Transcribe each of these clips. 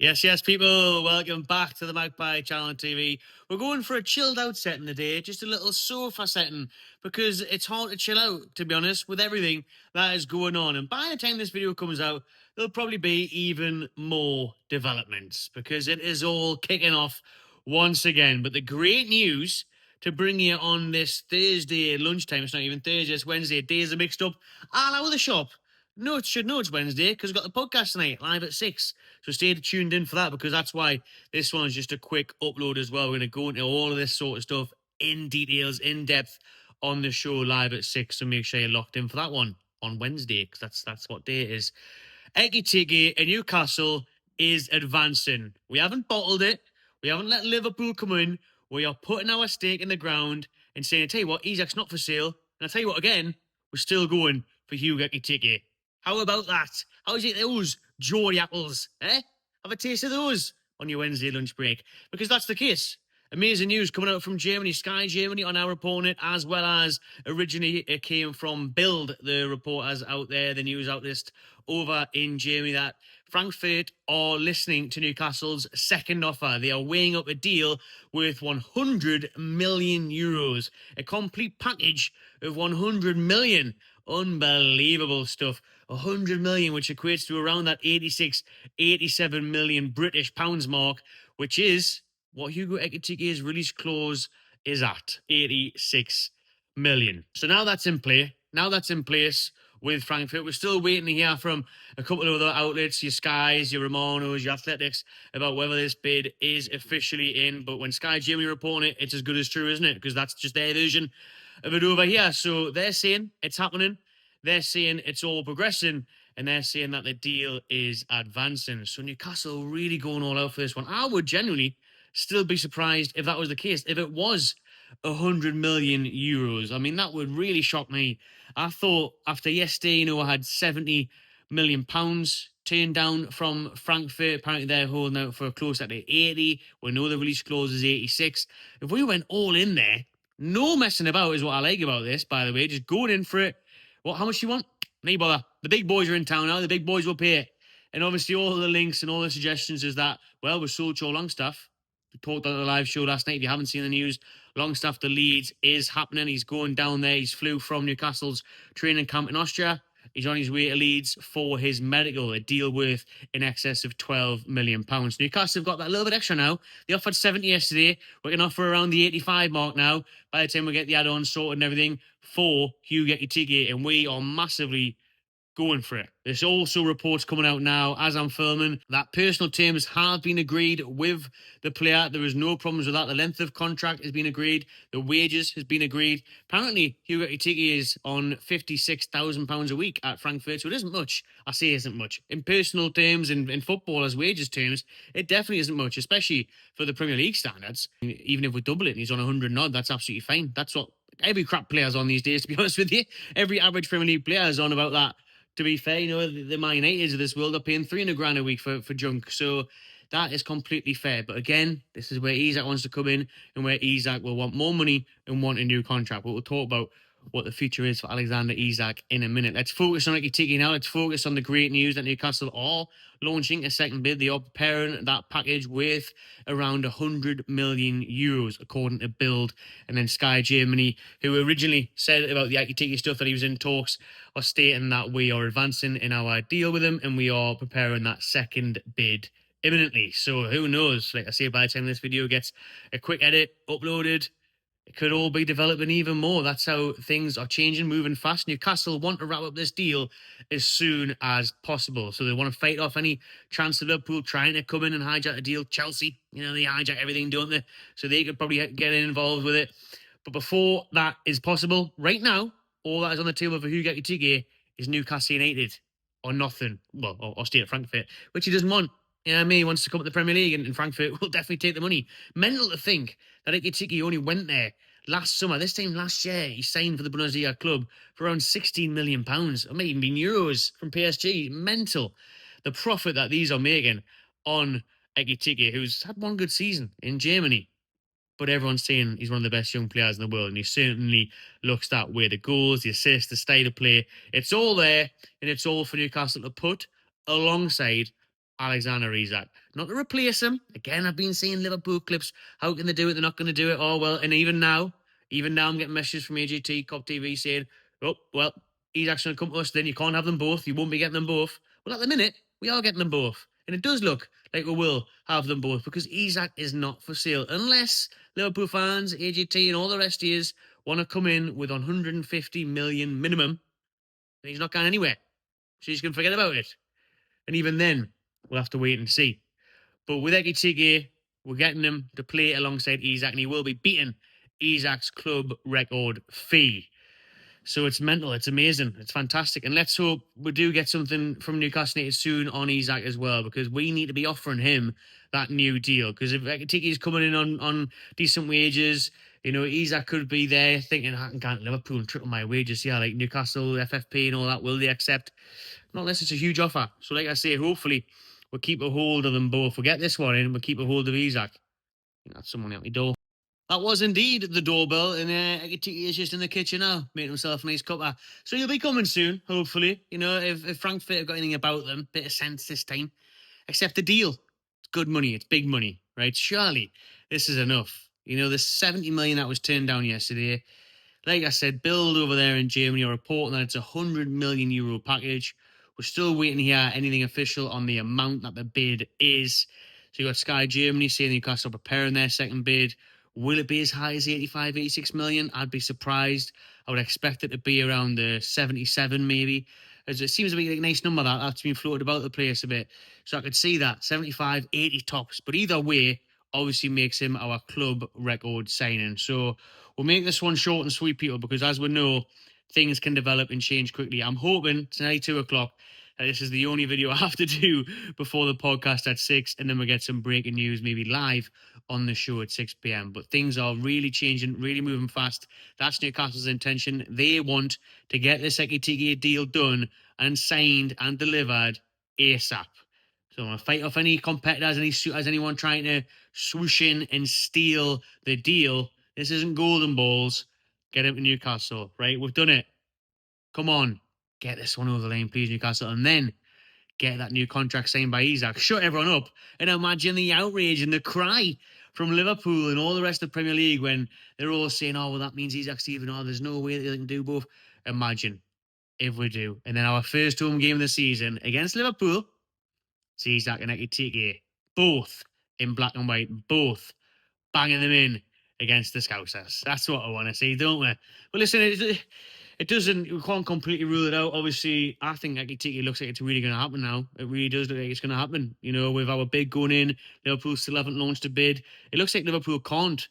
Yes, people, welcome back to the Magpie Channel on TV. We're going for a chilled out setting today, just a little sofa setting, because it's hard to chill out, to be honest, with everything that is going on. And by the time this video comes out, there'll probably be even more developments, because it is all kicking off once again. But the great news to bring you on this Thursday lunchtime, it's not even Thursday, it's Wednesday, days are mixed up all over the shop. No, it should know it's Wednesday, because we've got the podcast tonight, live at 6. So stay tuned in for that, because that's why this one's just a quick upload as well. We're going to go into all of this sort of stuff in details, in depth on the show live at 6. So make sure you're locked in for that one on Wednesday, because that's what day it is. Ekitike in Newcastle is advancing. We haven't bottled it. We haven't let Liverpool come in. We are putting our stake in the ground and saying, I tell you what, Isak's not for sale. And I tell you what, again, we're still going for Hugo Ekitike. How about that? How's it those Jory apples, eh? Have a taste of those on your Wednesday lunch break. Because that's the case. Amazing news coming out from Germany. Sky Germany are now reporting it, as well as originally it came from Bild, the reporters out there, the news outlet over in Germany, that Frankfurt are listening to Newcastle's second offer. They are weighing up a deal worth 100 million euros. A complete package of 100 million. Unbelievable stuff. 100 million, which equates to around that 86, 87 million British pounds mark, which is what Hugo Ekitike's release clause is at, 86 million. So now that's in play. Now that's in place with Frankfurt. We're still waiting to hear from a couple of other outlets, your Skies, your Romanos, your Athletics, about whether this bid is officially in. But when Sky Germany reporting it, it's as good as true, isn't it? Because that's just their version of it over here. So they're saying it's happening. They're saying it's all progressing, and they're saying that the deal is advancing. So Newcastle really going all out for this one. I would genuinely still be surprised if that was the case. If it was 100 million euros, I mean, that would really shock me. I thought after yesterday, I had 70 million pounds turned down from Frankfurt. Apparently they're holding out for close to 80. We know the release clause is 86. If we went all in there, no messing about is what I like about this, by the way. Just going in for it. How much do you want? No bother. The big boys are in town now. The big boys will pay it. And obviously all the links and all the suggestions is that, well, we're sold Joe Longstaff. We talked on the live show last night. If you haven't seen the news, Longstaff to Leeds is happening. He's going down there. He's flew from Newcastle's training camp in Austria. He's on his way to Leeds for his medical, a deal worth in excess of £12 million. Newcastle have got that little bit extra now. They offered 70 yesterday. We can offer around the 85 mark now by the time we get the add-ons sorted and everything for Hugo Ekitike, and we are massively going for it. There's also reports coming out now as I'm filming that personal terms have been agreed with the player. There is no problems with that. The length of contract has been agreed. The wages has been agreed. Apparently, Hugo Ekitike is on £56,000 a week at Frankfurt, so it isn't much. I say it isn't much. In personal terms, in footballers' wages terms, it definitely isn't much, especially for the Premier League standards. Even if we double it and he's on 100 odd, that's absolutely fine. That's what every crap player's on these days, to be honest with you. Every average Premier League player is on about that. To be fair, the Man Uniteds of this world are paying 300 grand a week for junk. So that is completely fair. But again, this is where Isak wants to come in and where Isak will want more money and want a new contract. But we'll talk about what the future is for Alexander Isak in a minute. Let's focus on Ekitike now. Let's focus on the great news that Newcastle are launching a second bid. They are preparing that package with around 100 million euros, according to Bild. And then Sky Germany, who originally said about the Ekitike stuff that he was in talks, are stating that we are advancing in our deal with him and we are preparing that second bid imminently. So who knows? Like I say, by the time this video gets a quick edit uploaded, it could all be developing even more. That's how things are changing, moving fast. Newcastle want to wrap up this deal as soon as possible. So they want to fight off any chance of Liverpool trying to come in and hijack the deal. Chelsea, they hijack everything, don't they? So they could probably get involved with it. But before that is possible, right now, all that is on the table for Hugo Ekitike is Newcastle United or nothing. Well, or stay at Frankfurt, which he doesn't want. He wants to come to the Premier League, and Frankfurt will definitely take the money. Mental to think that Ekitike only went there last summer. This time last year, he signed for the Bundesliga club for around £16 million. It may even be euros from PSG. Mental. The profit that these are making on Ekitike, who's had one good season in Germany. But everyone's saying he's one of the best young players in the world, and he certainly looks that way. The goals, the assists, the style of play, it's all there, and it's all for Newcastle to put alongside Alexander Isak. Not to replace him. Again, I've been seeing Liverpool clips. How can they do it? They're not going to do it. Oh, well, and even now I'm getting messages from AGT, Cop TV saying, oh, well, Isak's going to come to us, then you can't have them both. You won't be getting them both. Well, at the minute, we are getting them both. And it does look like we will have them both because Isak is not for sale. Unless Liverpool fans, AGT, and all the rest of you want to come in with 150 million minimum, then he's not going anywhere. So you can forget about it. And even then, we'll have to wait and see. But with Ekitike, we're getting him to play alongside Isak, and he will be beating Isak's club record fee. So it's mental. It's amazing. It's fantastic. And let's hope we do get something from Newcastle United soon on Isak as well, because we need to be offering him that new deal. Because if Ekitike is coming in on decent wages, Isak could be there thinking, I can go to Liverpool and triple my wages. Yeah, like Newcastle, FFP and all that. Will they accept? Not unless it's a huge offer. So like I say, hopefully we'll keep a hold of them both. We'll get this one in, we'll keep a hold of Isak. That's someone out the door. That was indeed the doorbell, and Ekitike is just in the kitchen now, making himself a nice cuppa. So he'll be coming soon, hopefully. If Frankfurt have got anything about them, bit of sense this time. Accept the deal. It's good money. It's big money, right? Surely this is enough. The 70 million that was turned down yesterday. Like I said, Bild over there in Germany are reporting that it's a €100 million package. We're still waiting to hear anything official on the amount that the bid is. So you got Sky Germany saying Newcastle preparing their second bid. Will it be as high as 85, 86 million? I'd be surprised. I would expect it to be around the 77 maybe. As it seems to be a nice number that's been floated about the place a bit. So I could see that, 75, 80 tops. But either way, obviously makes him our club record signing. So we'll make this one short and sweet, people, because as we know, things can develop and change quickly. I'm hoping tonight, 2 o'clock, that this is the only video I have to do before the podcast at 6, and then we'll get some breaking news, maybe live on the show at 6 p.m. But things are really changing, really moving fast. That's Newcastle's intention. They want to get this Ekitike deal done and signed and delivered ASAP. So I'm going to fight off any competitors, any suitors, anyone trying to swoosh in and steal the deal. This isn't golden balls. Get him to Newcastle, right? We've done it. Come on. Get this one over the line, please, Newcastle. And then get that new contract signed by Isak. Shut everyone up. And imagine the outrage and the cry from Liverpool and all the rest of the Premier League when they're all saying, oh, well, that means Isak's leaving. Oh, there's no way that they can do both. Imagine if we do. And then our first home game of the season against Liverpool, it's Isak and Ekitike, both in black and white, both banging them in against the Scousers. That's what I want to see, don't we? But listen, it doesn't, we can't completely rule it out. Obviously, I think Ekitike looks like it's really going to happen now. It really does look like it's going to happen. With our bid going in, Liverpool still haven't launched a bid. It looks like Liverpool can't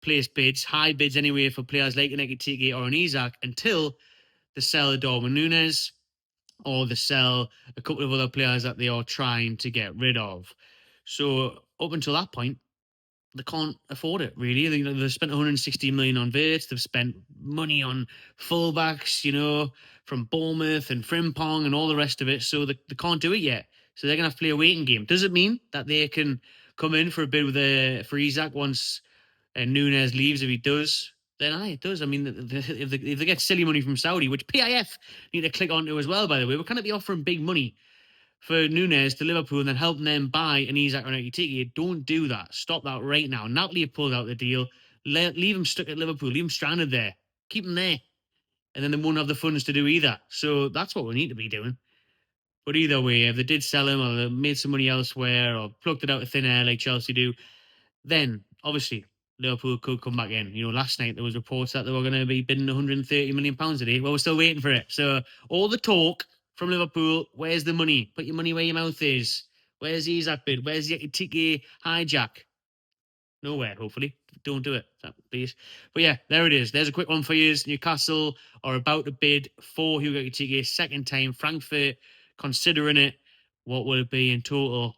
place bids, high bids anyway, for players like an Ekitike or an Isak until they sell Darwin Núñez or they sell a couple of other players that they are trying to get rid of. So up until that point, they can't afford it, really. They've spent 160 million on Verts. They've spent money on fullbacks, from Bournemouth and Frimpong and all the rest of it. So they can't do it yet. So they're going to have to play a waiting game. Does it mean that they can come in for a bid for Isak once Núñez leaves? If he does, then it does. I mean, if they get silly money from Saudi, which PIF need to click onto as well, by the way, we're going to be offering big money for Núñez to Liverpool and then helping them buy an Isak or an Ekitike. Don't do that. Stop that right now. Napoli have pulled out the deal. Leave him stuck at Liverpool. Leave him stranded there. Keep him there. And then they won't have the funds to do either. So that's what we need to be doing. But either way, if they did sell him or they made some money elsewhere or plucked it out of thin air like Chelsea do, then obviously Liverpool could come back in. Last night there was reports that they were going to be bidding £130 million a day. Well, we're still waiting for it. So all the talk from Liverpool, where's the money? Put your money where your mouth is. Where's the Isak bid? Where's the Ekitike hijack? Nowhere, hopefully. Don't do it, please. But yeah, there it is. There's a quick one for you. Newcastle are about to bid for Hugo Ekitike second time. Frankfurt considering it. What will it be in total?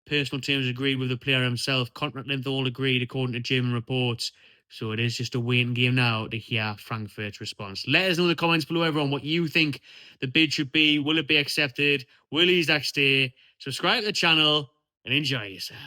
Personal terms agreed with the player himself. Contract length all agreed according to German reports. So it is just a waiting game now to hear Frankfurt's response. Let us know in the comments below, everyone, what you think the bid should be. Will it be accepted? Will Isak stay? Subscribe to the channel and enjoy yourself.